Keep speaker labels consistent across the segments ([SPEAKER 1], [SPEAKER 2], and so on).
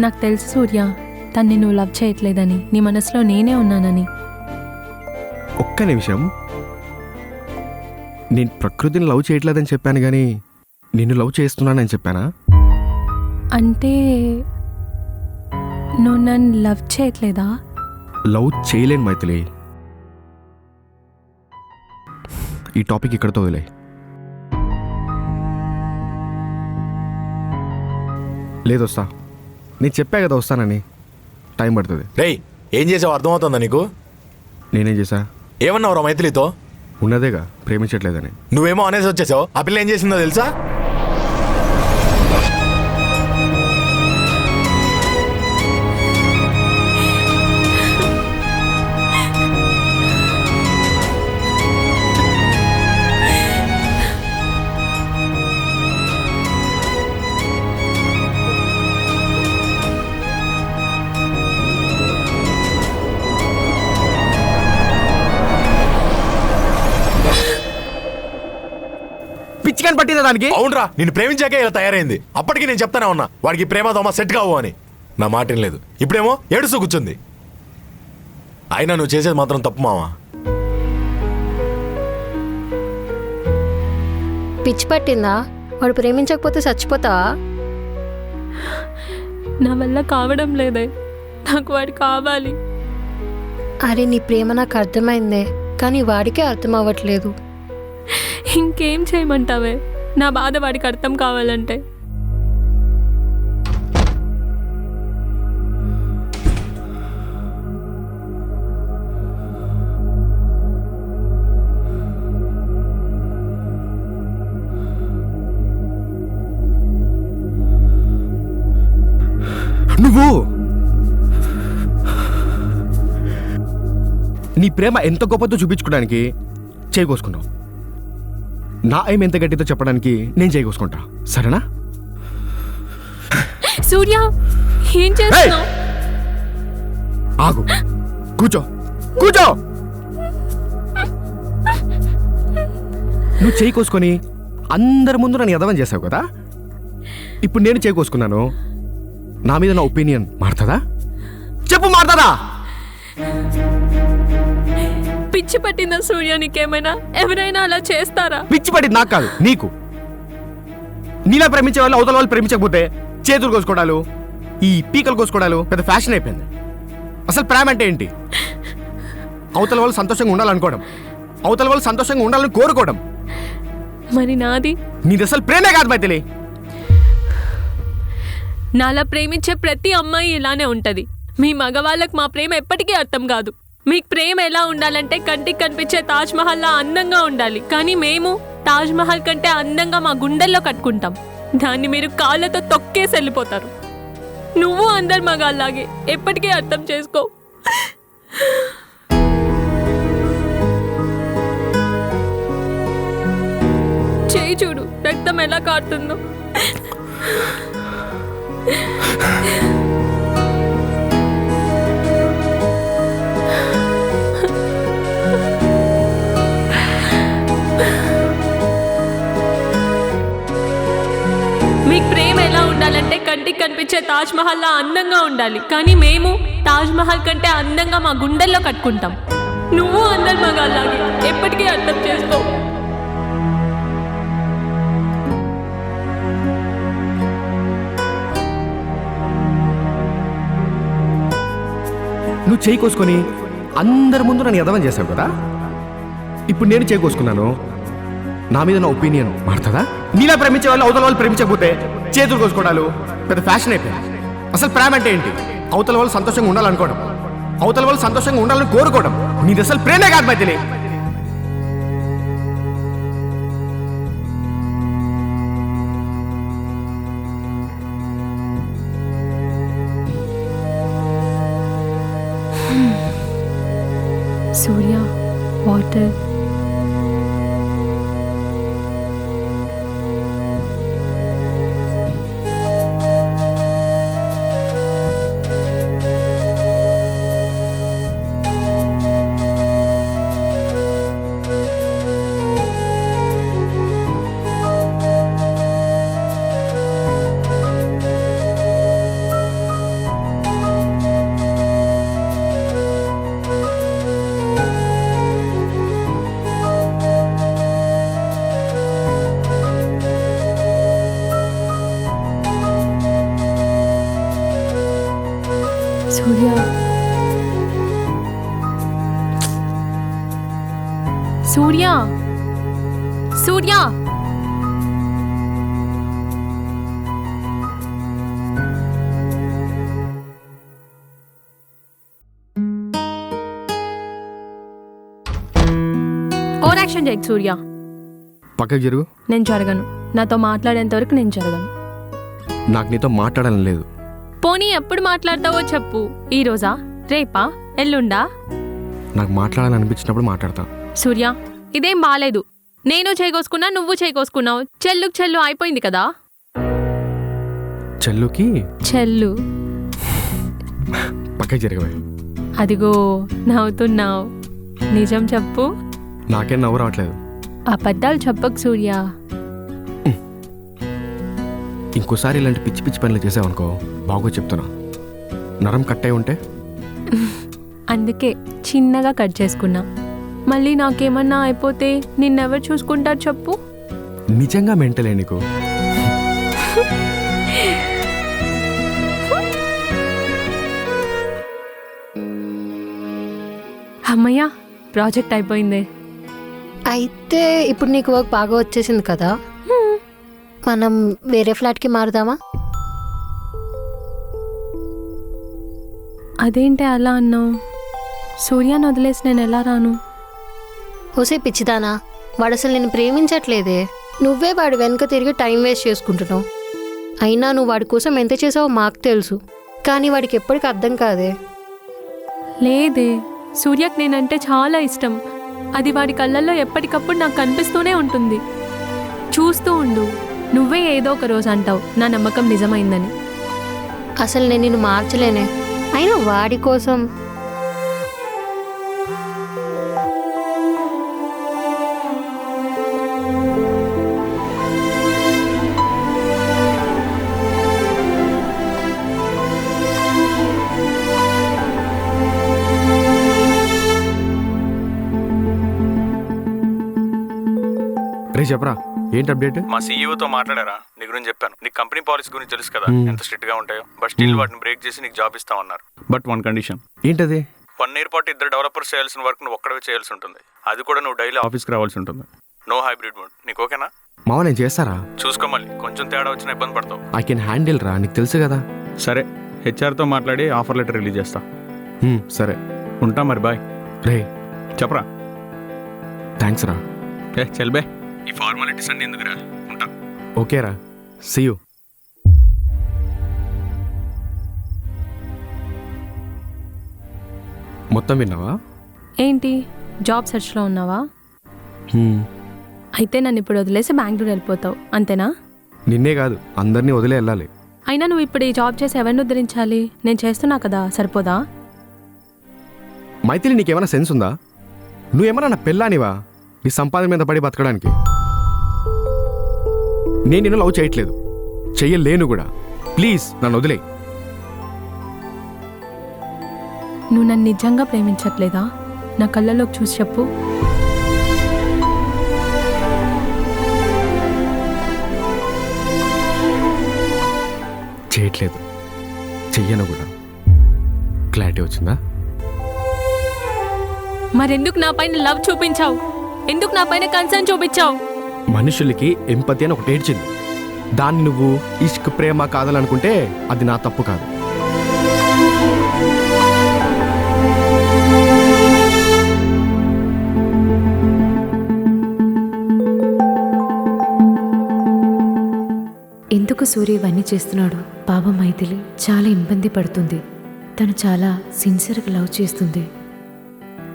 [SPEAKER 1] నాకు తెలుసు సూర్య, తన్ని నువ్వు లవ్ చేయట్లేదని, నీ మనసులో నేనే ఉన్నానని.
[SPEAKER 2] ఒక్క నిమిషం, నేను ప్రకృతిని లవ్ చేయట్లేదని చెప్పాను కానీ నిన్ను లవ్ చేస్తున్నానని చెప్పానా?
[SPEAKER 1] అంటే నువ్వు నన్ను లవ్ చేయట్లేదా?
[SPEAKER 2] లవ్ చేయలేను మైథిలి. ఈ టాపిక్ ఇక్కడతో వదిలే. లేదు వస్తా, నేను చెప్పా కదా వస్తానని. టైం పడుతుంది.
[SPEAKER 3] రేయ్, ఏం చేసావు అర్థమవుతుందా నీకు?
[SPEAKER 2] నేనేం చేశా?
[SPEAKER 3] ఏమన్నావురా మైథిలితో?
[SPEAKER 2] ఉన్నదేగా, ప్రేమించట్లేదని.
[SPEAKER 3] నువ్వేమో అనేసి వచ్చేసావు. ఆ పిల్ల ఏం చేసిందో తెలుసా?
[SPEAKER 2] పిచ్చికని పట్టిందా దానికి?
[SPEAKER 3] అవునరా, నిన్ను ప్రేమించాకే ఇలా తయారైంది. అప్పటికి నేను చెప్తానే ఉన్నా వాడికి ప్రేమ దోమ సెట్ కావు అని. నా మాట ఏం లేదు. ఇప్పుడేమో ఏడుస్తూ కూర్చుంది. అయినా నువ్వు చేసేది మాత్రం తప్పు మావా.
[SPEAKER 4] పిచ్చి పట్టిందా? వాడు ప్రేమించకపోతే చచ్చిపోతావా?
[SPEAKER 1] నా వల్ల కావడం లేదే, నాకు వాడు కావాలి.
[SPEAKER 4] అరే, నీ ప్రేమ నాకు అర్థమైందే, కానీ వాడికే అర్థం అవ్వట్లేదు.
[SPEAKER 1] ఇంకేం చేయమంటావే? నా బాధ వాడికి అర్థం కావాలంటే.
[SPEAKER 2] నువ్వు నీ ప్రేమ ఎంత గొప్పతో చూపించుకోవడానికి చేయకోసుకున్నావు. నా ఏం ఎంత గట్టితో చెప్పడానికి నేను చేయకోసుకుంటా, సరేనా?
[SPEAKER 1] సూర్య, ఏం చేస్తున్నావు?
[SPEAKER 2] ఆగు, కూర్చో కూర్చో. నువ్వు చేయి కోసుకొని అందరి ముందు నన్ను ఎదవం చేసావు కదా. ఇప్పుడు నేను చేయి కోసుకున్నాను, నా మీద నా ఒపీనియన్ మారుతుందా? చెప్పు, మారుతుందా?
[SPEAKER 1] పిచ్చి పట్టిందా సూర్య నీకేమైనా? ఎవరైనా అలా చేస్తారా?
[SPEAKER 2] పిచ్చి పట్టింది నాకు కాదు, నీకు. నీలా ప్రేమించే వాళ్ళు అవతల వాళ్ళు ప్రేమించకపోతే చేతులు కోసుకోవడాలు, ఈ పీకలు కోసుకోవడాలు పెద్ద ఫ్యాషన్ అయిపోయింది. అసలు ప్రేమ అంటే ఏంటి? అవతల వాళ్ళు సంతోషంగా ఉండాలనుకోవడం, అవతల వాళ్ళు సంతోషంగా ఉండాలని కోరుకోవడం.
[SPEAKER 1] మరి నాది?
[SPEAKER 2] నీది అసలు ప్రేమే కాదు మైథిలి.
[SPEAKER 1] నాలా ప్రేమించే ప్రతి అమ్మాయి ఇలానే ఉంటది. మీ మగవాళ్ళకు మా ప్రేమ ఎప్పటికీ అర్థం కాదు. మీకు ప్రేమ ఎలా ఉండాలంటే కంటికి కనిపించే తాజ్ మహల్లా అందంగా ఉండాలి, కానీ మేము తాజ్ మహల్ కంటే అందంగా మా గుండెల్లో కట్టుకుంటాం. దాన్ని మీరు కాళ్ళతో తొక్కేసి వెళ్ళిపోతారు. నువ్వు అందరు మగాళ్ళలాగే ఎప్పటికీ అర్థం చేసుకో. చేయి చూడు, రక్తం ఎలా కారుతుందో. మీకు ప్రేమ ఎలా ఉండాలంటే కంటికి కనిపించే తాజ్ మహల్లా అందంగా ఉండాలి, కానీ మేము తాజ్ మహల్ కంటే అందంగా మా గుండెల్లో కట్టుకుంటాం. నువ్వు అందరు మగాళ్ళలాగే ఎప్పటికీ అర్థం చేసుకో.
[SPEAKER 2] నువ్వు చేయి కోసుకొని అందరి ముందు నన్ను ఎదవం చేసావు కదా. ఇప్పుడు నేను చేయి కోసుకున్నాను, నా మీద నా ఒపీనియన్ మారుతుందా? నీలా ప్రేమించే వాళ్ళు అవతల వాళ్ళు ప్రేమించకపోతే చేతులు కోసుకోవడాలు పెద్ద ఫ్యాషన్ అయిపోయింది. అసలు ప్రేమ అంటే ఏంటి? అవతల వాళ్ళు సంతోషంగా ఉండాలనుకోవడం, అవతల వాళ్ళు సంతోషంగా ఉండాలని కోరుకోవడం. నీది అసలు ప్రేమే కాదు మైథిలి.
[SPEAKER 1] సూర్య, వాటర్. సూర్య సూర్య ఓవర్ యాక్షన్ చేయకు సూర్య.
[SPEAKER 2] పక్కకు జరుగు.
[SPEAKER 1] నేను జరగను. నాతో మాట్లాడేంత వరకు నేను జరగను.
[SPEAKER 2] నాకు నీతో మాట్లాడాలని లేదు.
[SPEAKER 1] పోనీ ఎప్పుడు మాట్లాడతావో చెప్పు. ఈ రోజా, రేపా, ఎల్లుండా?
[SPEAKER 2] నాకు మాట్లాడాలని అనిపించినప్పుడు మాట్లాడతా.
[SPEAKER 1] సూర్య, ఇదేం బాలేదు. నేను చేయకోసుకున్నా, నువ్వు చేయకోసుకున్నావు. చెల్లుకు చెల్లు అయిపోయింది కదా.
[SPEAKER 2] చెల్లుకి
[SPEAKER 1] చెల్లు
[SPEAKER 2] పక్కకి జరగవే.
[SPEAKER 1] అదిగో నవ్వుతున్నావు. నిజం చెప్పు.
[SPEAKER 2] నాకేం నవ్వు రావట్లేదు.
[SPEAKER 1] అబద్ధాలు చెప్పకు సూర్య.
[SPEAKER 2] ఇంకోసారి ఇలాంటి పిచ్చి పిచ్చి పనులు చేసావనుకో బాగో చెప్తున్నా. నరం కట్ అయి ఉంటే
[SPEAKER 1] అందుకే చిన్నగా కట్ చేసుకున్నా. మళ్ళీ నాకేమన్నా అయిపోతే నిన్నెవరు చూసుకుంటారు చెప్పు.
[SPEAKER 2] నిజంగా మెంటలే నీకు.
[SPEAKER 1] అమ్మయ్యా, ప్రాజెక్ట్ అయిపోయింది.
[SPEAKER 4] అయితే ఇప్పుడు నీకు వర్క్ బాగా వచ్చేసింది కదా, మనం వేరే ఫ్లాట్కి మారుదామా?
[SPEAKER 1] అదేంటి అలా అన్నావు? సూర్యాన్ని వదిలేసి నేను ఎలా రాను?
[SPEAKER 4] హోసే పిచ్చిదానా, వాడు అసలు నేను ప్రేమించట్లేదే. నువ్వే వాడు వెనక తిరిగి టైం వేస్ట్ చేసుకుంటున్నావు. అయినా నువ్వు వాడి కోసం ఎంత చేసావో మాకు తెలుసు, కానీ వాడికి ఎప్పటికీ అర్థం కాదే.
[SPEAKER 1] లేదే, సూర్యకి నేనంటే చాలా ఇష్టం. అది వాడి కళ్ళల్లో ఎప్పటికప్పుడు నాకు కనిపిస్తూనే ఉంటుంది. చూస్తూ ఉండు, నువ్వే ఏదో ఒక రోజు అంటావు నా నమ్మకం నిజమైందని.
[SPEAKER 4] అసలు నేను నిన్ను మార్చలేనే. అయినా వాడి కోసం
[SPEAKER 2] రే చెప్పరా, ఏంటి అప్డేట్?
[SPEAKER 5] మా సీఈఓతో మాట్లాడారా? నీ గురించి చెప్పాను. నీకు కంపెనీ పాలసీ గురించి తెలుసు కదా, ఎంత స్ట్రిక్ట్ గా ఉంటాయో. బట్ స్టిల్ వాటిని బ్రేక్ చేసి నీకు జాబ్ ఇస్తామన్నారు. But one condition.
[SPEAKER 2] ఏంటది?
[SPEAKER 5] 1 year పాటు 2 డెవలపర్స్ చేయాల్సిన వర్క్ నువ్వు ఒక్కడే చేయాల్సి ఉంటుంది. అది కూడా నువ్వు డైలీ ఆఫీస్కి రావాల్సి ఉంటుంది. No hybrid mode. నీకు ఓకేనా?
[SPEAKER 2] మావ నేను చేస్తారా?
[SPEAKER 5] చూసుకో, మళ్ళీ కొంచెం తేడా వచ్చినా ఇబ్బంది పడతావు.
[SPEAKER 2] ఐ కెన్ హ్యాండిల్ రా, నీకు తెలుసు కదా.
[SPEAKER 5] సరే, హెచ్ఆర్తో మాట్లాడి ఆఫర్ లెటర్ రిలీజ్ చేస్తా.
[SPEAKER 2] సరే
[SPEAKER 5] ఉంటా మరి, బాయ్.
[SPEAKER 2] రే
[SPEAKER 5] చెప్పరా.
[SPEAKER 2] థ్యాంక్స్ రా.
[SPEAKER 5] చల్ బే, ఈ ఫార్మాలిటీస్ అన్ని ఎందుకురా. ఉంటా.
[SPEAKER 2] ఓకేరా, సీ యూ. మొత్తం విన్నావా?
[SPEAKER 1] ఏంటి, జాబ్ సెర్చ్లో ఉన్నావా? అయితే నన్ను ఇప్పుడు వదిలేసి బెంగళూరు వెళ్ళిపోతావు అంతేనా?
[SPEAKER 2] నిన్నే కాదు, అందరినీ వదిలే వెళ్ళాలి.
[SPEAKER 1] అయినా నువ్వు ఇప్పుడు ఈ జాబ్ చేసి ఎవరిని ఉద్ధరించాలి? నేను చేస్తున్నా కదా, సరిపోదా?
[SPEAKER 2] మైథిలి, నీకేమైనా సెన్స్ ఉందా? నువ్వేమన్నా నా పెళ్ళానివా నీ సంపాదన మీద పడి బతకడానికి? నేను నిన్ను లవ్ చేయట్లేదు, చెయ్యలేను కూడా. ప్లీజ్ నన్ను వదిలే.
[SPEAKER 1] నువ్వు నన్ను నిజంగా ప్రేమించట్లేదా? నా కళ్ళలోకి చూసి చెప్పు.
[SPEAKER 2] చేయట్లేదు, చెయ్యను కూడా. క్లారిటీ వచ్చిందా?
[SPEAKER 1] మరెందుకు నా పైన లవ్ చూపించావు? ఎందుకు నా పైన కన్సర్న్ చూపించావు?
[SPEAKER 2] మనుషులకి ఎంపతి అని ఒకటి ఏడ్చింది. దాన్ని నువ్వు ఇష్క్, ప్రేమ కాదాలనుకుంటే అది నా తప్పు కాదు.
[SPEAKER 6] ఎందుకు సూర్య ఇవన్నీ చేస్తున్నాడు? పాపం మైథిలి చాలా ఇబ్బంది పడుతుంది. తను చాలా సిన్సియర్గా లవ్ చేస్తుంది.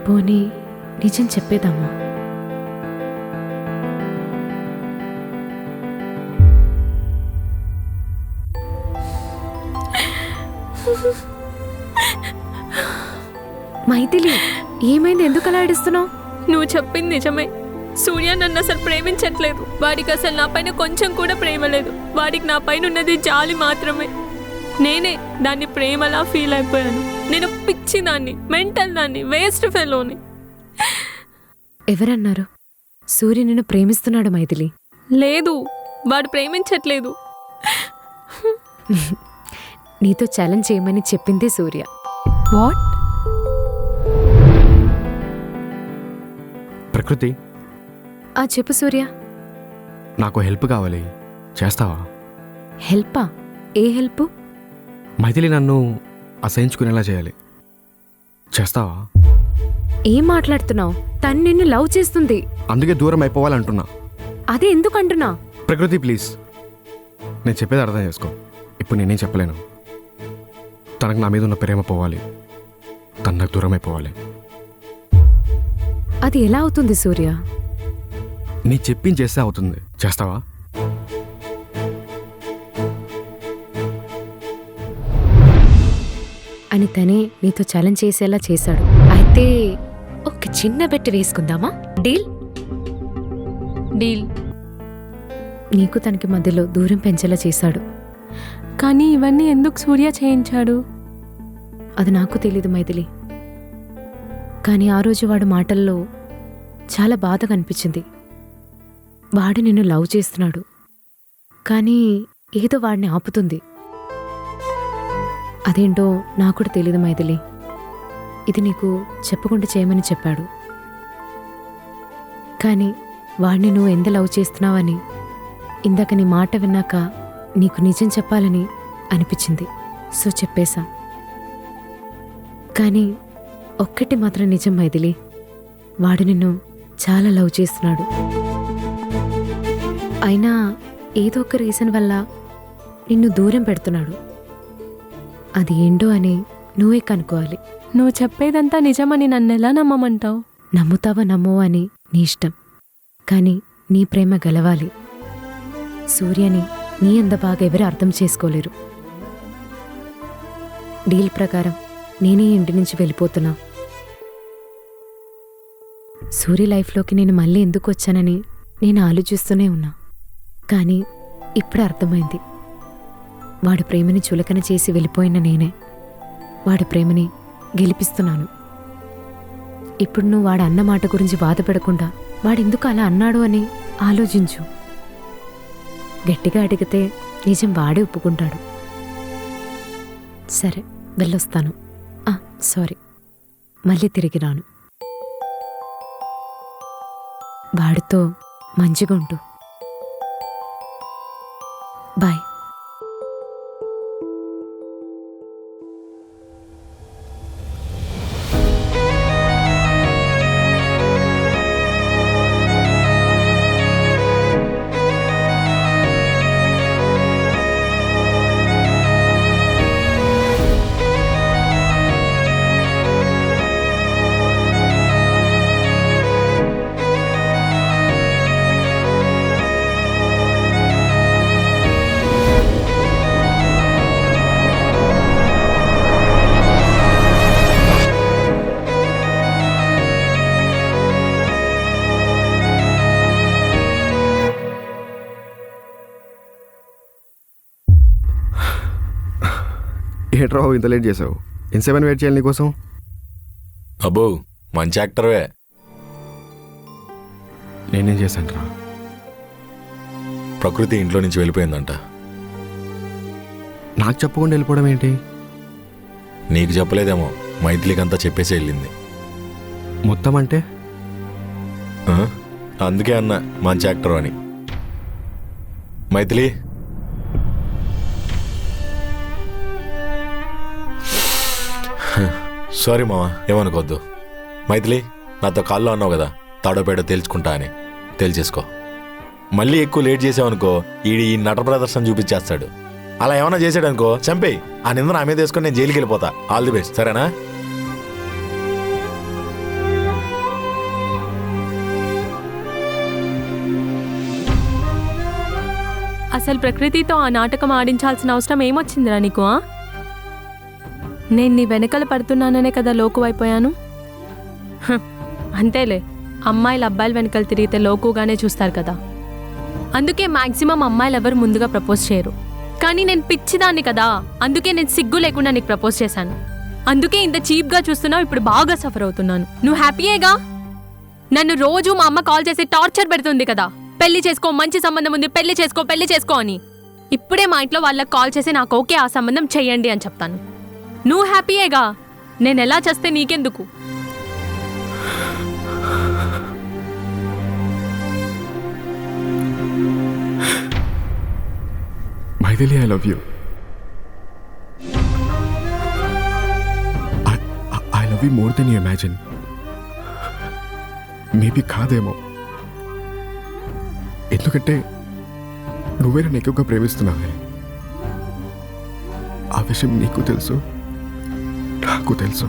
[SPEAKER 6] పోనీ నిజం చెప్పేదమ్మా. మైథిలి, ఏమైంది? ఎందుకు అలా ఏడుస్తున్నావు?
[SPEAKER 1] నువ్వు చెప్పింది నిజమే. సూర్య నన్ను అసలు ప్రేమించట్లేదు. వాడికి అసలు నా పైన కొంచెం కూడా ప్రేమ లేదు. వాడికి నా పైన ఉన్నది జాలి మాత్రమే. నేనే దాన్ని ప్రేమలా ఫీల్ అయిపోయాను. నేను పిచ్చి దాన్ని, మెంటల్ దాన్ని, వేస్ట్ ఫెలోని.
[SPEAKER 6] ఎవరన్నారు? సూర్య నిన్ను ప్రేమిస్తున్నాడు మైథిలి.
[SPEAKER 1] లేదు, వాడు ప్రేమించట్లేదు.
[SPEAKER 6] నీతో ఛాలెంజ్ చేయమని చెప్పిందే సూర్య.
[SPEAKER 1] వాట్?
[SPEAKER 2] ప్రకృతి,
[SPEAKER 6] చెప్పు సూర్య.
[SPEAKER 2] నాకు హెల్ప్ కావాలి, చేస్తావా?
[SPEAKER 6] హెల్పా? ఏ హెల్ప్?
[SPEAKER 2] మైథిలి నన్ను అసహించుకునేలా చేయాలి, చేస్తావా?
[SPEAKER 6] ఏం మాట్లాడుతున్నావు? తను నిన్ను లవ్ చేస్తుంది.
[SPEAKER 2] అందుకే దూరం అయిపోవాలంటున్నా.
[SPEAKER 6] అదే ఎందుకు అంటున్నా?
[SPEAKER 2] ప్రకృతి ప్లీజ్, నేను చెప్పేది అర్థం చేసుకో. ఇప్పుడు నేనేం చెప్పలేను. తనకు నా మీద ఉన్న ప్రేమ పోవాలి, తను నాకు దూరం అయిపోవాలి.
[SPEAKER 6] అది ఎలా అవుతుంది సూర్య?
[SPEAKER 2] నీ చెప్పించేస్తే అవుతుంది, చేస్తావా?
[SPEAKER 6] అని తనే నీతో ఛాలెంజ్ చేసేలా చేశాడు. అయితే ఒక చిన్న బెట్ వేసుకుందామా? డీల్?
[SPEAKER 1] డీల్.
[SPEAKER 6] నీకు తనకి మధ్యలో దూరం పెంచేలా చేశాడు.
[SPEAKER 1] కానీ ఇవన్నీ ఎందుకు సూర్య చేయించాడు?
[SPEAKER 6] అది నాకు తెలీదు మైథిలి. కానీ ఆ రోజు వాడి మాటల్లో చాలా బాధ కనిపించింది. వాడు నిన్ను లవ్ చేస్తున్నాడు, కానీ ఏదో వాడిని ఆపుతుంది. అదేంటో నాకు కూడా తెలీదు మైథిలి. ఇది నీకు చెప్పకుండా చేయమని చెప్పాడు. కానీ వాడిని నువ్వు ఎంత లవ్ చేస్తున్నావని ఇందాక నీ మాట విన్నాక నీకు నిజం చెప్పాలని అనిపించింది. సో చెప్పేశా. కానీ ఒక్కటి మాత్రం నిజం మైథిలి, వాడు నిన్ను చాలా లవ్ చేస్తున్నాడు. అయినా ఏదో ఒక రీజన్ వల్ల నిన్ను దూరం పెడుతున్నాడు. అది ఏంటో అని నువ్వే కనుక్కోవాలి.
[SPEAKER 1] నువ్వు చెప్పేదంతా నిజమని నన్ను ఎలా నమ్మమంటావు?
[SPEAKER 6] నమ్ముతావో నమ్మవో అని నీ ఇష్టం, కానీ నీ ప్రేమ గెలవాలి. సూర్యని నీ అంత బాగా ఎవరు అర్థం చేసుకోలేరు. డీల్ ప్రకారం నేనే ఇంటి నుంచి వెళ్ళిపోతున్నా. సూర్య లైఫ్లోకి నేను మళ్ళీ ఎందుకు వచ్చానని నేను ఆలోచిస్తూనే ఉన్నా. కానీ ఇప్పుడు అర్థమైంది, వాడి ప్రేమని చులకన చేసి వెళ్ళిపోయిన నేనే వాడి ప్రేమని గెలిపిస్తున్నాను. ఇప్పుడు నువ్వు వాడు అన్న మాట గురించి బాధపడకుండా వాడెందుకు అలా అన్నాడు అని ఆలోచించు. గట్టిగా అడిగితే నిజం వాడే ఒప్పుకుంటాడు. సరే వెళ్ళొస్తాను. సారీ, మళ్ళీ తిరిగి రాను. వాడితో మంచిగా ఉంటూ. బాయ్.
[SPEAKER 2] ఏంట్రా ఇంత లేట్ చేసావు? ఎంతసేపు వెయిట్ చేయాలి నీకోసం?
[SPEAKER 3] అబ్బో మంచి యాక్టర్వే.
[SPEAKER 2] నేనేం చేశాను రా?
[SPEAKER 3] ప్రకృతి ఇంట్లో నుంచి వెళ్ళిపోయిందంట.
[SPEAKER 2] నాకు చెప్పకుండా వెళ్ళిపోవడం ఏంటి?
[SPEAKER 3] నీకు చెప్పలేదేమో, మైథిలికంతా చెప్పేసి వెళ్ళింది.
[SPEAKER 2] మొత్తం అంటే?
[SPEAKER 3] ఆ? అందుకే అన్న మంచి యాక్టర్ అని. మైథిలి, సారీ మామ, ఏమనుకోవద్దు. మైథిలి, నాతో కాల్లో అన్నావు కదా తాడోపేట తేల్చుకుంటా అని, తేల్చేసుకో. మళ్ళీ ఎక్కువ లేట్ చేసావనుకో ఈ నట ప్రదర్శన చూపించేస్తాడు. అలా ఏమన్నా చేసాడనుకో చంపేయి. ఆ నింద నా మీద వేసుకొని నేను జైలుకి వెళ్ళిపోతా. ఆల్ ది బెస్ట్, సరేనా?
[SPEAKER 1] అసలు ప్రకృతితో ఆ నాటకం ఆడించాల్సిన అవసరం ఏమొచ్చిందిరా నీకు? నేను నీ వెనకల పడుతున్నాననే కదా లోకువైపోయాను. అంతేలే, అమ్మాయిలు అబ్బాయిల వెనకలు తిరిగితే లోకుగానే చూస్తారు కదా. అందుకే మ్యాక్సిమం అమ్మాయిలు ఎవరు ముందుగా ప్రపోజ్ చేయరు. కానీ నేను పిచ్చిదాన్ని కదా, అందుకే నేను సిగ్గు లేకుండా నీకు ప్రపోజ్ చేశాను. అందుకే ఇంత చీప్గా చూస్తున్నావు. ఇప్పుడు బాగా సఫర్ అవుతున్నాను. నువ్వు హ్యాపీయేగా? నన్ను రోజు మా అమ్మ కాల్ చేసి టార్చర్ పెడుతుంది కదా, పెళ్లి చేసుకో, మంచి సంబంధం ఉంది, పెళ్లి చేసుకో పెళ్లి చేసుకో అని. ఇప్పుడే మా ఇంట్లో వాళ్ళకి కాల్ చేసి నాకు ఓకే ఆ సంబంధం చెయ్యండి అని చెప్తాను. నువ్వు హ్యాపీయేగా? నేను ఎలా చేస్తే నీకెందుకు?
[SPEAKER 2] Maithili, I love you. I love you more than you imagine. Maybe కాదేమో, ఎందుకంటే నువ్వే నన్ను ఎక్కువగా ప్రేమిస్తున్నావే. ఆ విషయం నీకు తెలుసు, నాకు తెలుసు.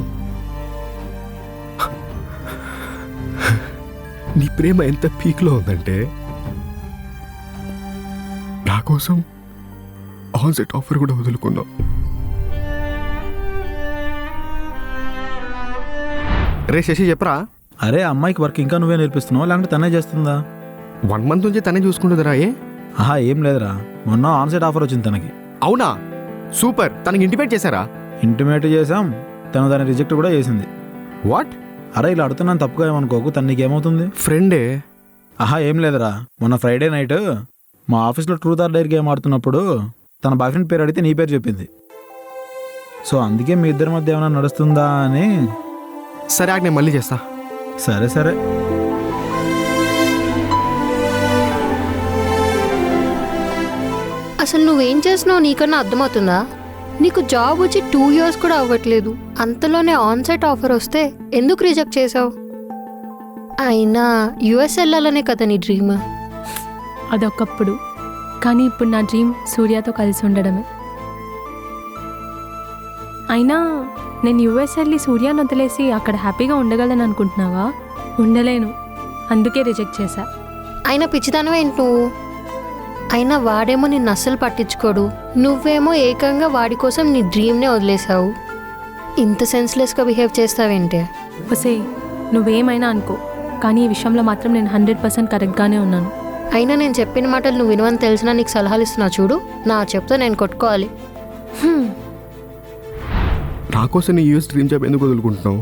[SPEAKER 2] నీ ప్రేమ ఎంత పీక్లో ఉందంటే నా కోసం ఆన్ సెట్ ఆఫర్ కూడా వదులుకున్నావు. రే శశి, చెప్పరా.
[SPEAKER 7] అరే అమ్మాయికి వర్క్ ఇంకా నువ్వే నేర్పిస్తున్నావు లేకుంటే తనే చేస్తుందా?
[SPEAKER 2] 1 month నుంచి తనే చూసుకుంటుందిరా.
[SPEAKER 7] ఆహా ఏం లేదురా, మొన్న ఆన్సైట్ ఆఫర్ వచ్చింది తనకి.
[SPEAKER 2] అవునా, సూపర్. తనకి ఇంటిమేట్ చేశారా?
[SPEAKER 7] ఇంటిమేట్ చేసాం, తను దాన్ని రిజెక్ట్ కూడా చేసింది.
[SPEAKER 2] వాట్?
[SPEAKER 7] అరే ఇలా అడుగుతున్నాను తప్పుగా ఏమనుకోకు, తను నీకేమవుతుంది?
[SPEAKER 2] ఫ్రెండే.
[SPEAKER 7] ఆహా ఏం లేదురా, మొన్న ఫ్రైడే నైట్ మా ఆఫీస్లో ట్రూత్ ఆర్ డేర్ గేమ్ ఆడుతున్నప్పుడు తన బాయ్ ఫ్రెండ్ పేరు అడిగితే నీ పేరు చెప్పింది. సో అందుకే మీ ఇద్దరి మధ్య ఏమైనా నడుస్తుందా అని.
[SPEAKER 2] సరే ఆకు, నేను మళ్ళీ చేస్తా.
[SPEAKER 7] సరే సరే.
[SPEAKER 4] అసలు నువ్వేం చేస్తున్నావు నీకన్నా అర్థమవుతుందా? నీకు జాబ్ వచ్చి 2 years కూడా అవ్వట్లేదు, అంతలోనే ఆన్సైట్ ఆఫర్ వస్తే ఎందుకు రిజెక్ట్ చేసావు? అయినా యుఎస్ వెళ్ళాలనే కదా నీ డ్రీమ్.
[SPEAKER 1] అదొకప్పుడు, కానీ ఇప్పుడు నా డ్రీమ్ సూర్యతో కలిసి ఉండడమే. అయినా నేను యుఎస్ వెళ్ళి సూర్యాన్ని వదిలేసి అక్కడ హ్యాపీగా ఉండగలను అనుకుంటున్నావా? ఉండలేను, అందుకే రిజెక్ట్ చేశా.
[SPEAKER 4] అయినా పిచ్చిదానవేంటి నువ్వు? అయినా వాడేమో నిన్ను అస్సలు పట్టించుకోడు, నువ్వేమో ఏకంగా వాడి కోసం నీ డ్రీమ్నే వదిలేసావు. ఇంత సెన్స్లెస్గా బిహేవ్ చేస్తావేంటి?
[SPEAKER 1] ఒసే, నువ్వేమైనా అనుకో, కానీ ఈ విషయంలో మాత్రం నేను 100% కరెక్ట్గానే ఉన్నాను.
[SPEAKER 4] అయినా నేను చెప్పిన మాటలు నువ్వు వినవని తెలిసినా నీకు సలహాలు ఇస్తున్నా చూడు, నా చెప్తే నేను కొట్టుకోవాలి.
[SPEAKER 2] నా కోసం నీ యూఎస్ డ్రీమ్ జాబ్ ఎందుకు వదులుకుంటున్నావు?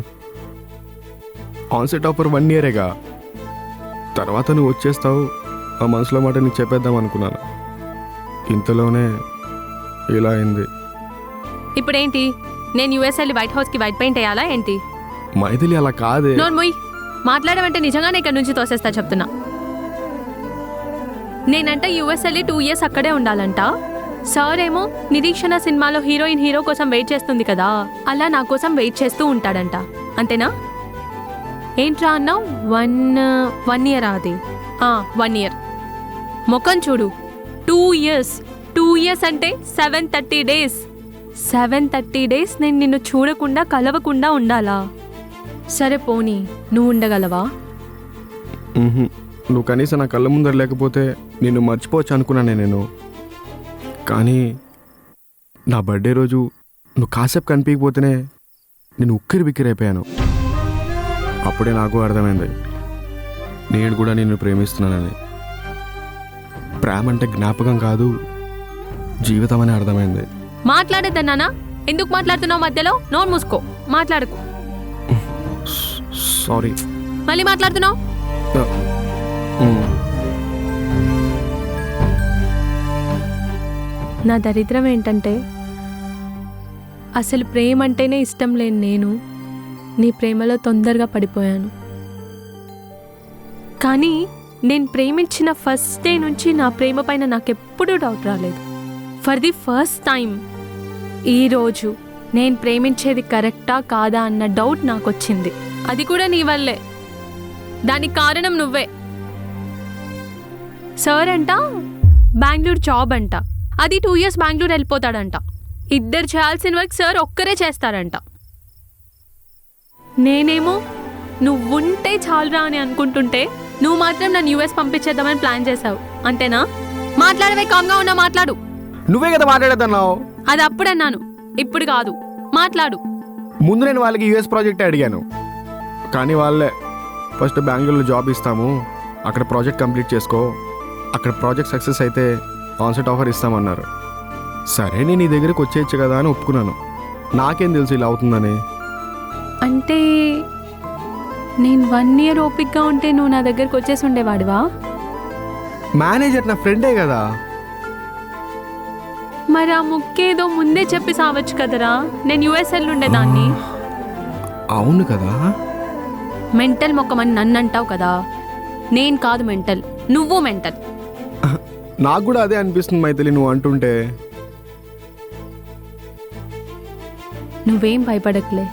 [SPEAKER 2] ఆన్సెట్ ఆఫర్ 1 yearగా, తర్వాత నువ్వు వచ్చేస్తావు. ఆ మనసులో మాట నీకు చెప్పేద్దాం అనుకున్నాను, ఇంతలోనే ఇలా అయింది.
[SPEAKER 1] ఇప్పుడేంటి, నేను యుఎస్ వెళ్ళి వైట్ హౌస్కి వైట్ పెయింట్ వేయాలా ఏంటి?
[SPEAKER 2] మైథిలి అలా కాదే.
[SPEAKER 1] నోర్మోయ్, మాట్లాడమంటే నిజంగానే ఇక్కడ నుంచి తోసేస్తా చెప్తున్నా. నేనంట యుఎస్ వెళ్ళి 2 years అక్కడే ఉండాలంట. సార్ ఏమో నిరీక్షణ సినిమాలో హీరోయిన్ హీరో కోసం వెయిట్ చేస్తుంది కదా, అలా నా కోసం వెయిట్ చేస్తూ ఉంటాడంట. అంతేనా? ఏంట్రా అన్నావు? 1 year అది? 1 year. ముఖం చూడు, 2 years. 2 years అంటే 730 days. 730 days నేను నిన్ను చూడకుండా కలవకుండా ఉండాలా? సరే పోనీ, నువ్వు ఉండగలవా?
[SPEAKER 2] నువ్వు కనీసం నా కళ్ళ ముందర లేకపోతే నిన్ను మర్చిపోవచ్చు అనుకున్నానే నేను. కానీ నా బర్త్డే రోజు నువ్వు కాసేపు కనిపించకపోతేనే నేను ఉక్కిరి బిక్కిరైపోయాను. అప్పుడే నాకు అర్థమైంది నేను కూడా నిన్ను ప్రేమిస్తున్నానని. ప్రేమ అంటే జ్ఞాపకం కాదు, జీవితం అని అర్థమైంది.
[SPEAKER 1] మాట్లాడేద్దన్నానా? ఎందుకు మాట్లాడుతున్నావు మధ్యలో? నోరు మూసుకో, మాట్లాడకు.
[SPEAKER 2] సారీ.
[SPEAKER 1] మళ్ళీ మాట్లాడుతున్నావు? నా దరిద్రం ఏంటంటే అసలు ప్రేమ అంటేనే ఇష్టం లేని నేను నీ ప్రేమలో తొందరగా పడిపోయాను. కానీ నేను ప్రేమించిన ఫస్ట్ డే నుంచి నా ప్రేమ పైన నాకెప్పుడూ డౌట్ రాలేదు. ఫర్ ది ఫస్ట్ టైం ఈరోజు నేను ప్రేమించేది కరెక్టా కాదా అన్న డౌట్ నాకు వచ్చింది. అది కూడా నీ వల్లే. దానికి కారణం నువ్వే. సార్ అంట బెంగళూరు జాబ్ అంట, అది 2 years బెంగళూరు వెళ్ళిపోతాడంట. ఇద్దరు చేయాల్సిన వర్క్ సార్ ఒక్కరే చేస్తారంట. నేనేమో నువ్వుంటే చాలురా అని అనుకుంటుంటే నువ్వు మాత్రం నన్ను యూఎస్ పంపించేద్దామని ప్లాన్ చేసావు. అంతేనా? మాట్లాడవే, కామ్గా ఉన్నా మాట్లాడు.
[SPEAKER 2] నువ్వే కదా మాట్లాడేదన్నావు.
[SPEAKER 1] అది అప్పుడన్నాను, ఇప్పుడు కాదు. మాట్లాడు.
[SPEAKER 2] ముందు నేను వాళ్ళకి యూఎస్ ప్రాజెక్ట్ అడిగాను, కానీ వాళ్ళే ఫస్ట్ బెంగళూరులో జాబ్ ఇస్తాము, అక్కడ ప్రాజెక్ట్ కంప్లీట్ చేసుకో, అక్కడ ప్రాజెక్ట్ సక్సెస్ అయితే ఆన్సెట్ ఆఫర్ ఇస్తామన్నారు. సరే నేను నీ దగ్గరికి వచ్చేయచ్చు కదా అని ఒప్పుకున్నాను. నాకేం తెలుసు ఇలా అవుతుందని.
[SPEAKER 1] అంటే నేను 1 year ఓపిక్గా ఉంటే నువ్వు నా దగ్గరికి వచ్చేసి ఉండేవాడివా?
[SPEAKER 2] మేనేజర్ నా ఫ్రెండే కదా.
[SPEAKER 1] మరి ఆ ముక్కేదో ముందే చెప్పి సావచ్చు కదరా, నేను యుఎస్ వెళ్ళి ఉండేదాన్ని.
[SPEAKER 2] అవును కదా.
[SPEAKER 1] మెంటల్ మొక్కమని నన్ను అంటావు కదా, నేను కాదు మెంటల్, నువ్వు మెంటల్.
[SPEAKER 2] నాకు కూడా అదే అనిపిస్తుంది మైథిలి నువ్వు అంటుంటే.
[SPEAKER 8] నువ్వేం భయపడకులే,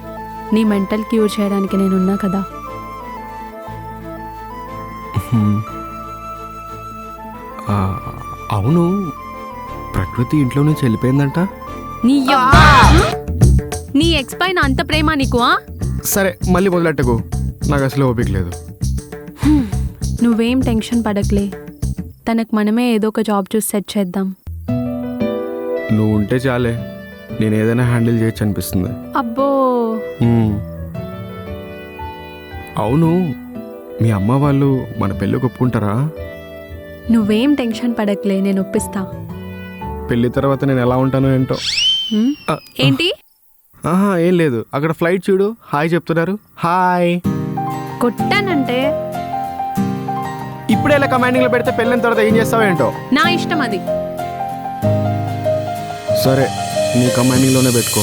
[SPEAKER 8] నీ మెంటల్ క్యూర్ చేయడానికి నేనున్నా కదా.
[SPEAKER 2] ఆ, అవును ప్రకృతి ఇంట్లో నుంచి వెళ్ళిపోయిందంట.
[SPEAKER 8] నీ ఎక్స్ పైన అంత ప్రేమ నీకు?
[SPEAKER 2] సరే మళ్ళీ మొదలెట్టకు, నాకు అసలు ఓపిక లేదు.
[SPEAKER 8] నువ్వేం టెన్షన్ పడకలే, తనకు మనమే ఏదో ఒక జాబ్ చూసి సెట్ చేద్దాం.
[SPEAKER 2] నువ్వు ఉంటే చాలే, నేను ఏదైనా హ్యాండిల్ చేయొచ్చు అనిపిస్తుంది.
[SPEAKER 8] అబ్బో,
[SPEAKER 2] అవును మీ అమ్మ వాళ్ళు మన పెళ్ళికి ఒప్పుకుంటారా?
[SPEAKER 8] నువ్వేం టెన్షన్ పడకలే, నేను ఒప్పిస్తా.
[SPEAKER 2] పెళ్లి తర్వాత నేను ఎలా ఉంటానో ఏంటో.
[SPEAKER 8] హ్మ్? ఏంటి
[SPEAKER 2] ఆహా ఏం లేదు, అక్కడ ఫ్లైట్ చూడు, హాయ్ చెప్తున్నారు. హాయ్.
[SPEAKER 8] కొట్టానంటే
[SPEAKER 2] ఇప్పుడే ఇలా కమాండింగ్లో పెడితే పెళ్ళిన తర్వాత ఏం చేస్తావో ఏంటో.
[SPEAKER 8] నా ఇష్టం అది.
[SPEAKER 2] సరే నీ కమాండింగ్లోనే పెట్టుకో.